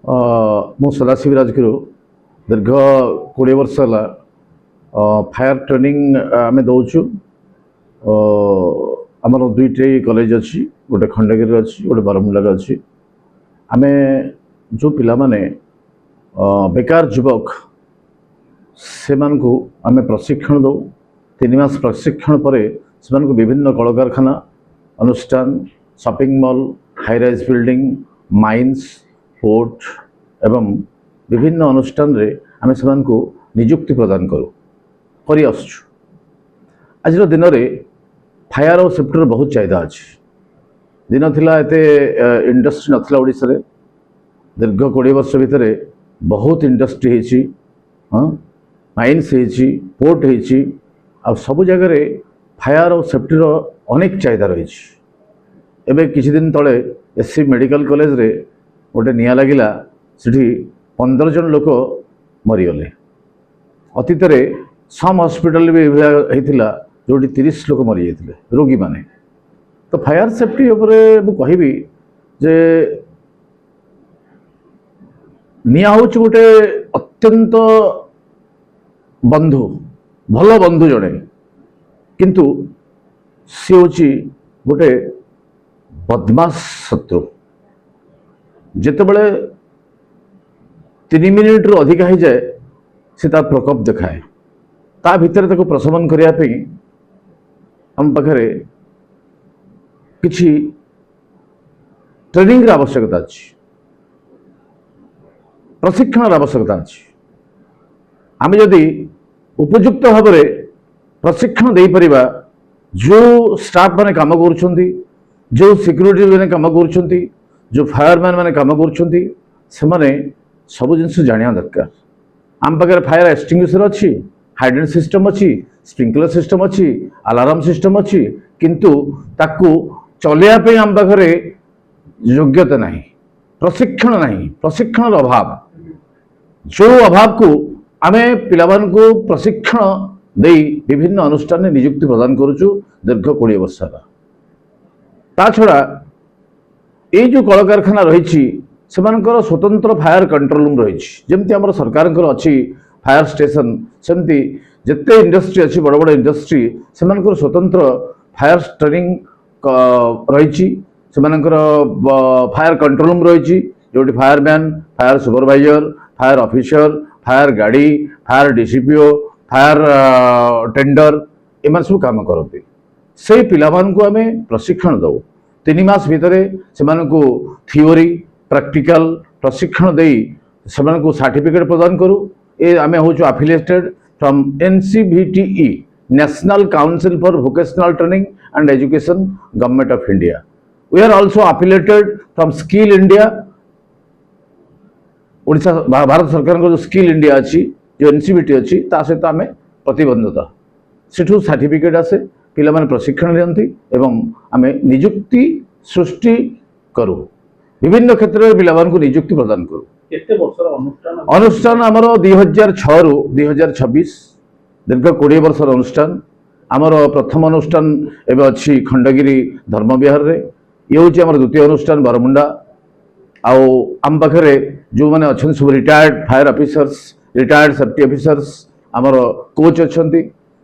ମୁଁ ସଦାଶିବ ରାଜଗୁରୁ ଦୀର୍ଘ 20 ବର୍ଷ ହେଲା ଫାୟାର ଟ୍ରେନିଂ ଆମେ ଦେଉଛୁ। ଆମର ଦୁଇଟି କଲେଜ ଅଛି, ଗୋଟେ ଖଣ୍ଡଗିରିରେ ଅଛି, ଗୋଟେ ବରମୁଣ୍ଡାରେ ଅଛି। ଆମେ ଯେଉଁ ପିଲାମାନେ ବେକାର ଯୁବକ ସେମାନଙ୍କୁ ଆମେ ପ୍ରଶିକ୍ଷଣ ଦେଉ। 3 ମାସ ପ୍ରଶିକ୍ଷଣ ପରେ ସେମାନଙ୍କୁ ବିଭିନ୍ନ କଳକାରଖାନା, ଅନୁଷ୍ଠାନ, shopping mall, high rise building, mines, port एवं विभिन्न अनुष्ठान रे आमे सेमानकु नियुक्ति प्रदान करू करि आसछु। आज दिन में फायर और सेफ्टी बहुत चाहिदा अछि। दिन थिला एते इंडस्ट्री नथिला ओडिसा रे। दीर्घ 20 वर्ष भितर बहुत इंडस्ट्री हेछि, माइन्स हेछि, पोर्ट हेछि, आ सब जगह रे फायर और सेफ्टी रो अनेक चाहिदा रहिछि। एबे किछि दिन तळे एससी मेडिकल कॉलेज रे गोटे निया लगिला, सेठी 15 जन लोक मरीगले। अतीत सम हॉस्पिटल भी होता जो 30 लोक मरी जाते रोगी माने। तो फायर सेफ्टी उपरे मु कहबी जे निया होच गोटे अत्यंत बंधु, भल बंधु जड़े, किंतु सी होची गोटे बदमाश शत्रु। जितेबले 3 मिनिट रु अधिक हो जाए से तार प्रकोप देखाए। ता भितर ताको प्रशमन करने आम पाखे किछि ट्रेनिंग आवश्यकता अच्छी, प्रशिक्षण आवश्यकता अच्छी। आम जदि उपयुक्त भाव में प्रशिक्षण दे परिबा, जो स्टाफ माने काम करुछंती, जो सिक्यूरिटी माने काम करुछंती, जो फायरमैन माने काम करुछंती, से माने सब जिनस जानिया दरकार। आम पाखे फायर एक्सटिंग्विशर अच्छी, हाइड्रेंट सिस्टम अच्छी, स्प्रिंकलर सिस्टम अच्छी, अलार्म सिस्टम अच्छी, किंतु ताकू चलिया पे आम पाखे योग्यता नहीं, प्रशिक्षण नहीं, प्रशिक्षण अभाव। जो अभाव को आमे पिलावान को प्रशिक्षण दे विभिन्न अनुष्ठान में नियुक्ति प्रदान करुचु दीर्घ 20 वर्ष। ता छड़ा ये जो कलकारखाना रही स्वतंत्र फायर कंट्रोल रूम रही, जमती आम सरकार अच्छी फायर स्टेशन, सेमती जिते इंडस्ट्री अच्छी, बड़ बड़ इंडस्ट्री से स्वतंत्र फायर ट्रेनिंग रही। फायर कंट्रोल रूम रही, जो fireman, fire supervisor, fire officer, fire गाड़ी, फायर डीसीपीओ, फायर टेंडर एम सब कम करते। से पिलामान को आम प्रशिक्षण दौ। 3 मास भितर से थियोरी प्रैक्टिकल प्रशिक्षण दे से सर्टिफिकेट प्रदान करूँ। ये आम हूँ affiliated from NCVTE, national council for vocational training and education, government of India. We are also affiliated from skill India, Odisha Bharat सरकार जो स्किल इंडिया अच्छी, जो NCVT अच्छी, ता सहित आम प्रतिबद्धता सेठू सर्टिफिकेट आसे, पिला माने प्रशिक्षण दियंती एवं आम नियुक्ति सृष्टि करूँ। विभिन्न क्षेत्र में पिलावान को नियुक्ति प्रदान करूँ। अनुष्ठान आमर 2006 रु 2026 दीर्घ 20 वर्ष अनुष्ठान। आमर प्रथम अनुष्ठान एवं अच्छी खंडगिरी धर्मविहार रे, ये हूँ आम द्वितीय अनुष्ठान बरमुंडा। आम पाखे जो मैंने अच्छा सब retired fire officers, retired safety officers आमर कोच अच्छा,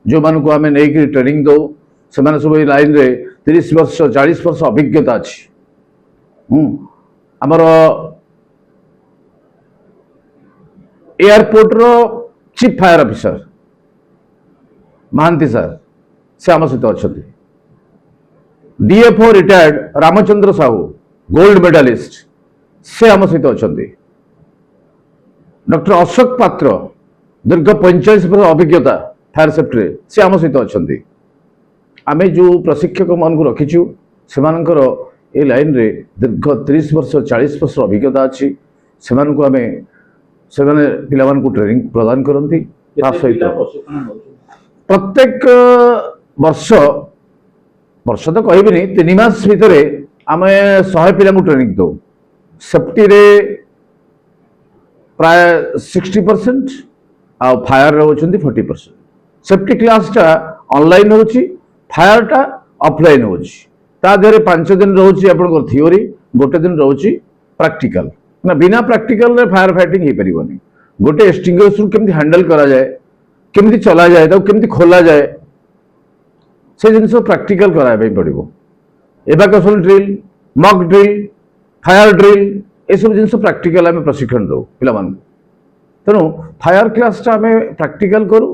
जो मानक आम नहीं ट्रेनिंग दौ, से सब लाइन रे 30 वर्ष 40 वर्ष अभिज्ञता अच्छी। आमर एयरपोर्ट रो chief fire officer Mohanty sir से आम सहित अच्छा। DFO retired Ramachandra Sahu gold medalist से आम सहित अच्छा। डॉक्टर अशोक पात्र दीर्घ 45 वर्ष अभिज्ञता फायर सेफ्टी से आम सहित अच्छा। आम जो प्रशिक्षक मान को रखीचु से ये लाइन रे दीर्घ 30 वर्ष 40 वर्ष अभिज्ञता अच्छी। से पिला को ट्रेनिंग प्रदान करती। सहित प्रत्येक वर्ष वर्ष तो कहबी 3 मास भितर आम 100 पिला को ट्रेनिंग दो। सेफ्टी रे प्राय 60% आ फायर होती 40%। सेफ्टी क्लास टा ऑनलाइन होची, फायर टा ऑफलाइन होची। ता देहरे 5 दिन रोची आपन थियोरी, गोटे दिन रोची प्रैक्टिकल। ना बिना प्रैक्टिकल रे फायर फाइटिंग हो पारिबनी गोटे एक्सटिंग्विशर केमती हैंडल करा जाए केमती चला जाए केमती खोला जाए से जिन प्रैक्टिकल कराया पड़ो evacuation drill mock drill fire drill ये सब जिन प्रैक्टिकल आम प्रशिक्षण दो पिला तेणु फायर क्लास आम प्रैक्टिकल करूँ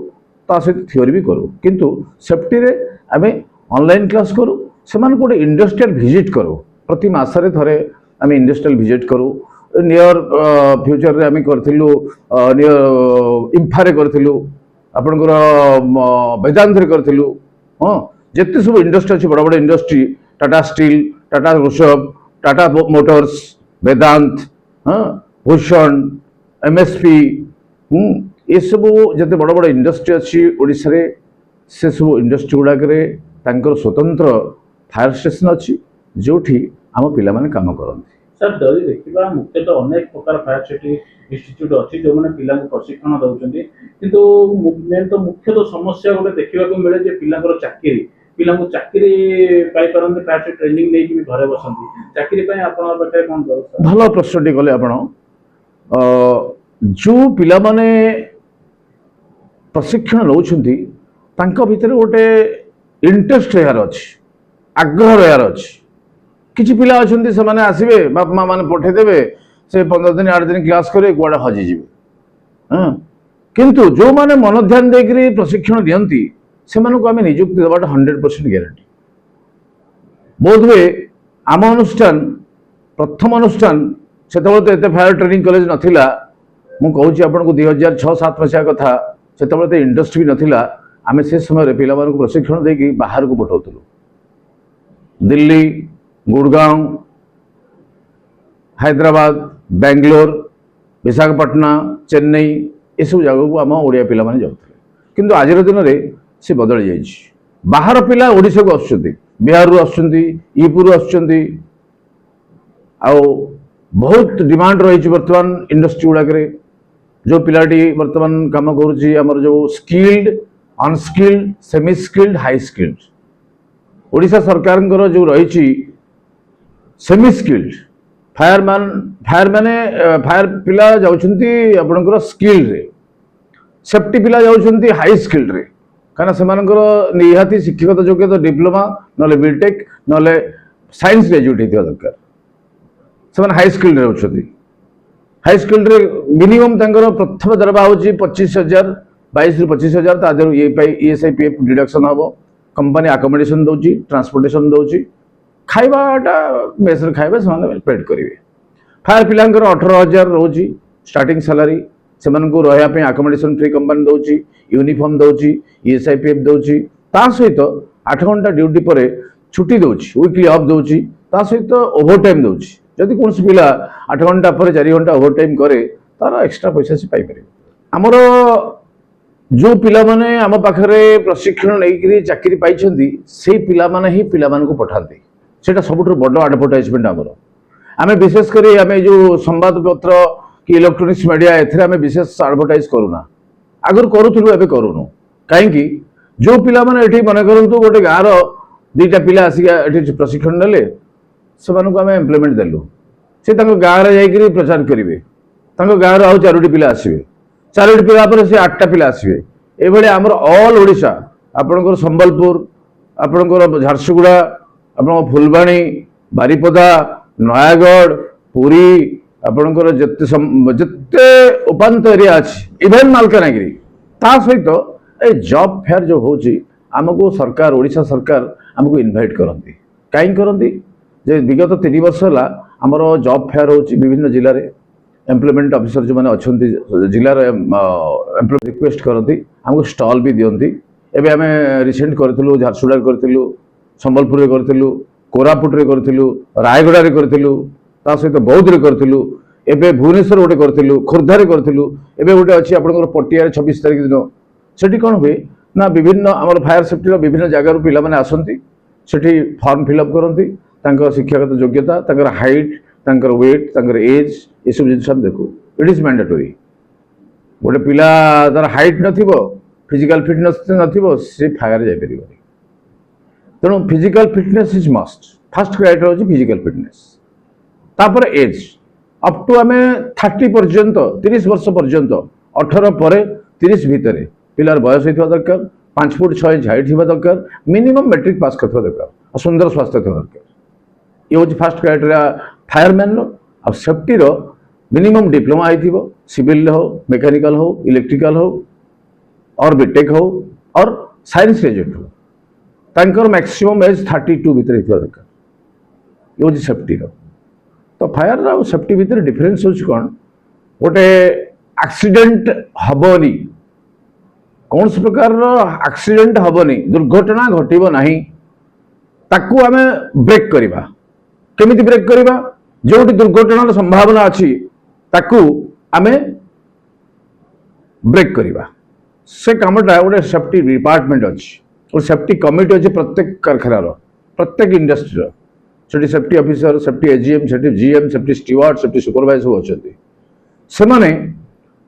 ता सहित थ्योरी भी करूँ किंतु सेफ्टी रे आम ऑनलाइन क्लास करूँ से गोटे इंडस्ट्रियल विजिट करूँ प्रति मासरे थरे आम इंडस्ट्रियल विजिट करूँ नियर फ्यूचर रे आम करूँ नियर इम्फारे करूँ आपणकर वेदांत करूँ हाँ जिते सब इंडस्ट्री अच्छी बड़ बड़ industry Tata Steel Tata Rishabh Tata Motors Vedanta हाँ भूषण एमएसपी ये सब जिते बड़ बड़ इंडस्ट्री अच्छी ओडिशा रे से सब इंडस्ट्री गुड़ाक स्वतंत्र फायर स्टेशन अच्छी जो आम पिला माने काम करते सर जदि देखा मुख्यतः अनेक प्रकार फायर सेफ्टी इंस्टीट्यूट अच्छी जो मैंने पिला प्रशिक्षण दौरान किंतु मेन तो मुख्यतः समस्या गोटे देखा मिले जे पिलांकर चाकरी पिला चाकरी पाई पारंती फायर सेफ्टी ट्रेनिंग नहीं भी घरे बसंती चाकरी पाई आपण पाखे कौन व्यवस्था भल प्रश्नटी कले आपण जो पिला माने प्रशिक्षण नौछंती तांका भितर गोटे इंटरेस्ट रहार अच्छी आग्रह रहार अच्छी किसी पिला अच्छा से मैंने आसवे बाप माँ मैंने पठेदेवे से 15 दिन 8 दिन क्लास करेंगे कौड़ा हजिजे हाँ किंतु जो मैंने मन ध्यान देकर प्रशिक्षण दिखती से आम निजुक्ति देवाटा 100% ग्यारंटी बोध हुए आम अनुष्ठान प्रथम अनुष्ठान से तो फायर ट्रेनिंग कॉलेज नाला मुझे आपको 2006-07 मसीहा कथा से इंडस्ट्री भी नाला आम से समय पिला प्रशिक्षण देकी बाहर को पठाऊलु दिल्ली गुड़गांव हैदराबाद बेंगलोर विशाखापट्टना चेन्नई ये सब जगह को आम ओडिया पिला माने जाउथले किंतु आज दिन में से बदल जाइए बाहर पिला ओडिशा को आसुचंती बिहार रु आसुचंती यूपी रु आसुचंती आउ बहुत डिमांड रही वर्तमान इंडस्ट्री गुड़ाक जो पिलाटी वर्तमान काम करुच्ची आमर जो skilled unskilled semi skilled high skilled Odisha सरकार जो रही सेमी स्किल्ड फायर माने फायर पिला जाउछंती आपनकर स्किल्ड रे सेफ्टी पिला जाउछंती हाई स्किल्ड रे काना सेमानकर निहाती शिक्षागत योग्यता डिप्लोमा नले बीटेक नले साइंस ग्रेजुएट हेतिया दरकार सेमान हाई स्किल्ड रे होछंती हाई स्किल्ड रे मिनिमम तांकर प्रथम दरबा होची 25,000 22 ରୁ 25,000 ता देर ESIPF डिडक्शन हबो कंपनी अकोमोडेशन दउची ट्रांसपोर्टेशन दउची खाइबाटा मेस रे खाइबा से पेड करेंगे फायर पिलांकर 18,000 रोची स्टार्टिंग सैलरी से रहा अकोमोडेशन फ्री कंपनी दउची यूनिफॉर्म दउची ESIPF दउची ता सहित 8 घंटा ड्यूटी पर छुट्टी दउची वीकली ऑफ दउची ता सहित ओवर टाइम दउची जदि कौन पिला 8 घंटा पर 4 घंटा ओवर टाइम करे तार एक्स्ट्रा पैसा से पाई पारे हमर जो पिला माने आम पाखरे प्रशिक्षण नहीं चाकरी पाई से पिला माने ही पिला माने को पठाती सेटा सबुठ बड़ एडवर्टाइजमेंट आमर आम विशेषकर आम जो संवाद पत्र कि इलेक्ट्रोनिक्स मीडिया एथरे विशेष एडवर्टाइज करूना आगर करूँ एवं करूनु कहीं जो पिला माने एठी मन करंतु गोटे गाँव दुईटा पिला आसिक प्रशिक्षण नेले से आम एम्प्लॉयमेंट देलु से गाँव में जाकर प्रचार करेंगे गाँव आउ 4टी पिला आसवे 4टी पिला पर से 8टा पिला आसवे ये आमर ऑल ओडिशा आपणकर संबलपुर आपणकर झारसुगुड़ा आप फुलबाणी बारिपदा नयागढ़ पुरी आपणकर जिते उपांत एरिया अच्छी इवेन मालकानगिरी ता सहित ए जॉब फेयर जो होची आमको सरकार ओडिशा सरकार आमको इनवाइट करती कहीं करती जे विगत 3 वर्ष है आमर जॉब फेयर होची विभिन्न जिले में एम्प्लॉयमेंट ऑफिसर जो मैंने अच्छा जिलार एम्प्लॉय रिक्वेस्ट करती आमको स्टॉल भी दिखती एवं आम रिसेंट करूँ झारसुगुड़ा करूँ संबलपुर में करूँ कोरापुट रे करूँ रायगड़ा रे करूँ ता सहित बौद्ध रे करूँ एवं भुवनेश्वर गोटे करूँ खोर्धारे करूँ एवं गोटे अच्छी आपंकर पटिया 26 तारीख दिन से कौन हुए ना विभिन्न आम फायर सेफ्टी विभिन्न जगार पिला माने आसती सेठी फॉर्म फिलअप करती शिक्षागत योग्यता हाइट वेट एज ये सब जिन देखू इट इज मैंडेटरी गोटे पिला तार हाइट नथिबो फिजिकल फिटनेस नथिबो से फायर जापर तेणु physical fitness is must first criteria होची फिजिकल फिटनेस तापर एज अप टू आम 30 पर्यंत 30 वर्ष पर्यंत 18 पर 30 भितर पिलार बयस होता दरकार 5 फुट 6 इंच हाइट थी दरकार मिनिमम मैट्रिक पास करता दरकार और सुंदर स्वास्थ्य थी दरकार ये हूँ फास्ट क्राइटेरिया फायरमैन और सेफ्टी रो मिनिमम डिप्लोमा हो सिविल हो मेकानिकल हो इलेक्ट्रिकल हो और बीटेक हो और साइंस ग्रेजुएट हो तांकर मैक्सिमम एज 32 भितर होता दरकार ये हूँ सेफ्टी रो तो फायर और सेफ्टी भितर डिफरेन्स हूँ कौन गोटे एक्सीडेंट हबनी कौन से प्रकार एक्सीडेंट हबनी दुर्घटना घटब ना ताकू आम ब्रेक करवा केमिति ब्रेक करवा जो दुर्घटनार संभावना अच्छी ताकू आम ब्रेक करवा से कामटा गोटे सेफ्टी डिपार्टमेंट अच्छी और सेफ्टी कमिटी अच्छी प्रत्येक कारखानार प्रत्येक इंडस्ट्री से safety officer safety AGM safety GM safety steward safety supervisor सब अच्छे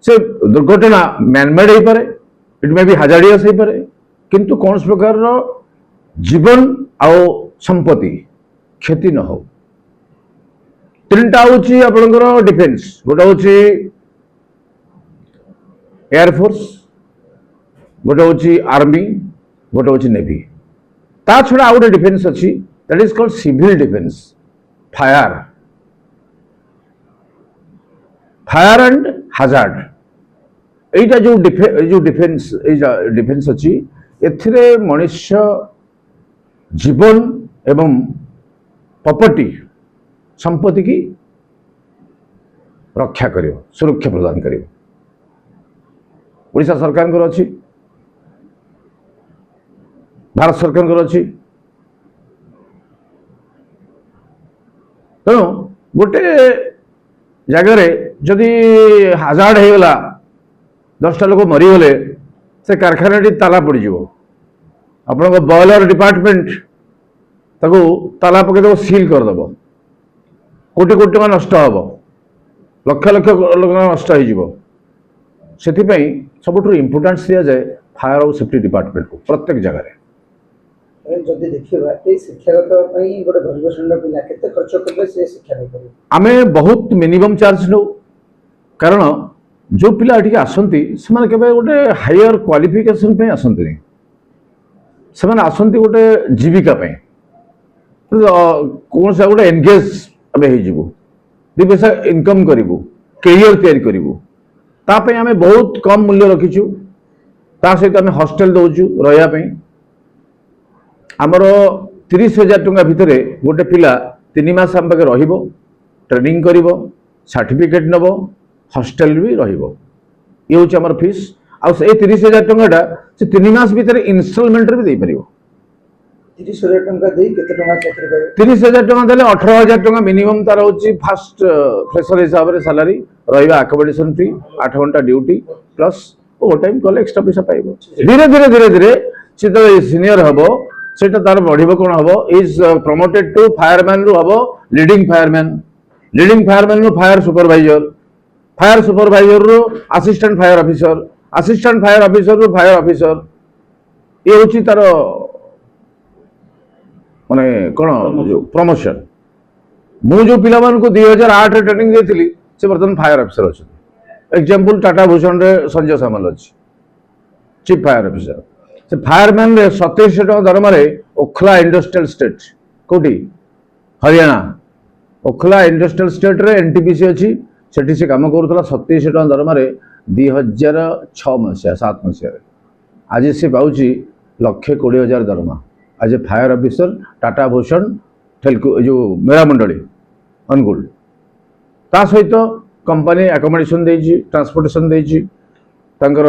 से दुर्घटना मैनमेड हो पारे इट मे बी हाजार्डियस हो पारे किंतु कौन प्रकार जीवन आउ संपत्ति क्षति न हो तीनटा हूँ आपंकर डिफेन्स गोटे हूँ एयरफोर्स गोटे हूँ आर्मी गोटे हूँ नेवी ता छड़ा आउ गोटे डिफेन्स अच्छी that is called civil defence fire fire and hazard एटा जो डिफेन्स अच्छी एथिरे मनुष्य जीवन एवं प्रॉपर्टी संपत्ति की रक्षा करियो सुरक्षा प्रदान करियो ओडिशा सरकार को अच्छी भारत सरकार को अच्छी तेणु गोटे जगार जदि हाजार्ड हो गला 10टा लोक मरीगले से कारखाना ताला पड़ जाव आपण बॉयलर डिपार्टमेंट ताको ताला पकईदेव सील करदेव कोटी कोटी टका नष्ट हम लक्ष लक्ष नष्ट हो सब इम्पोर्टान्स दि जाए फायर और सेफ्टी डिपार्टमेंट को प्रत्येक जगह जदि देखिबा ए शिक्षागत पई गोटे गरीब श्रेणी पिला केते खर्च करबे से शिक्षा नै करिवे आमे बहुत मिनिमम चार्ज नो कारण जो पिला एठी आसंती से केबे गोटे हायर क्वालिफिकेशन पे आसंती नहीं से आसंती गोटे जीविका पे कौन सा गोटे एंगेज आमे हे जिवु दि पैसा इनकम करिवु कैरियर तैयारी करिवु ता पे आमे बहुत कम मूल्य रखिछु ता सहित आमे हॉस्टल दउछु रहया पे आमर 30,000 टंका भितर गोटे पिला 3 मास आम पाखे रहिबो ट्रेनिंग करिवो सर्टिफिकेट नबो हॉस्टल भी रहिबो ये हूँ आमर फीस आ 30,000 टंकाटा से 3 मास भितर इनस्टॉलमेंट भी दे परिवो 30,000 टंका देई केते टंका चाकरी पाइबे 30,000 टंका देले 18,000 टंका मिनिमम तार होची फास्ट फ्रेशर हिसाब रे सैलरी रहिबा अकोमोडेशन फ्री 8 घंटा ड्यूटी प्लस ओवर टाइम कले एक्स्ट्रा पैसा पाइबो धीरे धीरे धीरे धीरे से तो सीनियर हबो सेटा तार बढ़िबो कोन हबो इज प्रमोटेड टू फायरमैन रु हबो लीडिंग फायरमैन रु फायर सुपरवाइजर रु असिस्टेंट फायर ऑफिसर रु फायर ऑफिसर ये होची तार माने कोन जो प्रमोशन मु जो पिला मान को 2008 रे ट्रेनिंग देथिली से वर्तमान फायर ऑफिसर अछि एग्जांपल टाटा भूषण रे संजय सामल अछि चीफ फायर ऑफिसर से फायरमैन रे 2700 टका दरमा रे ओखला इंडस्ट्रियल स्टेट कोठी हरियाणा ओखला इंडस्ट्रियल स्टेट रे एनटीपीसी अछि सेठी से काम करूतला 2700 टका दरमा रे 2006 मसिया 7 मसिया रे आज से पाउची 1,20,000 दरमा आज फायर ऑफिसर टाटा भूषण ठेलको जो मेरा मंडली अनुगुल ता सहित कंपनी अकोमोडेशन देछि ट्रांसपोर्टेशन देछि तांकर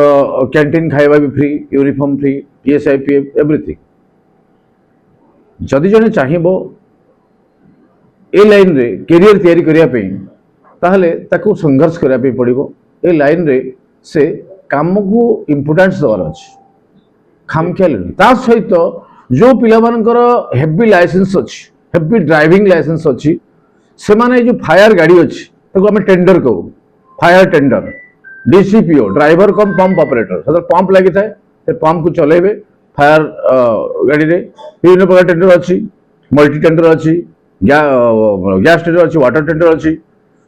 कैंटीन खाइबा भी फ्री यूनिफॉर्म फ्री पीएसआईपीएफ एवरीथिंग जदि जने चाहिबो ए लाइन रे कैरियर तैयारी करिया पे ताहले ताको संघर्ष करिया पे पड़िबो ए लाइन रे से काम को इंपोर्टेंस दवार अछि खाम खेल ता सहित जो पिला मानकर हेवी लाइसेंस अछि हेवी ड्राइविंग लाइसेंस अछि से माने जो फायर गाड़ी अछि ताको हम टेंडर कहू फायर टेंडर डीसीपीओ ड्राइवर कम पंप ऑपरेटर सदर पंप लगी थाए से पंप को चलेबे फायर गाड़ी रे विभिन्न प्रकार टेंडर अछि मल्टी टेंडर अछि गैस टेंडर अछि वाटर टेंडर अछि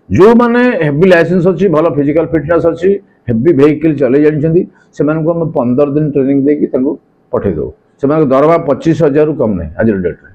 जो माने हेवी लाइसेंस अच्छी भल फिजिकल फिटनेस अच्छी हेवी वेहिकल चलै जानछंती सेमानक हम 15 दिन ट्रेनिंग देकी तांको पठे दो सेमानक दरवा 25,000 रु कम नहीं आज डेट रे।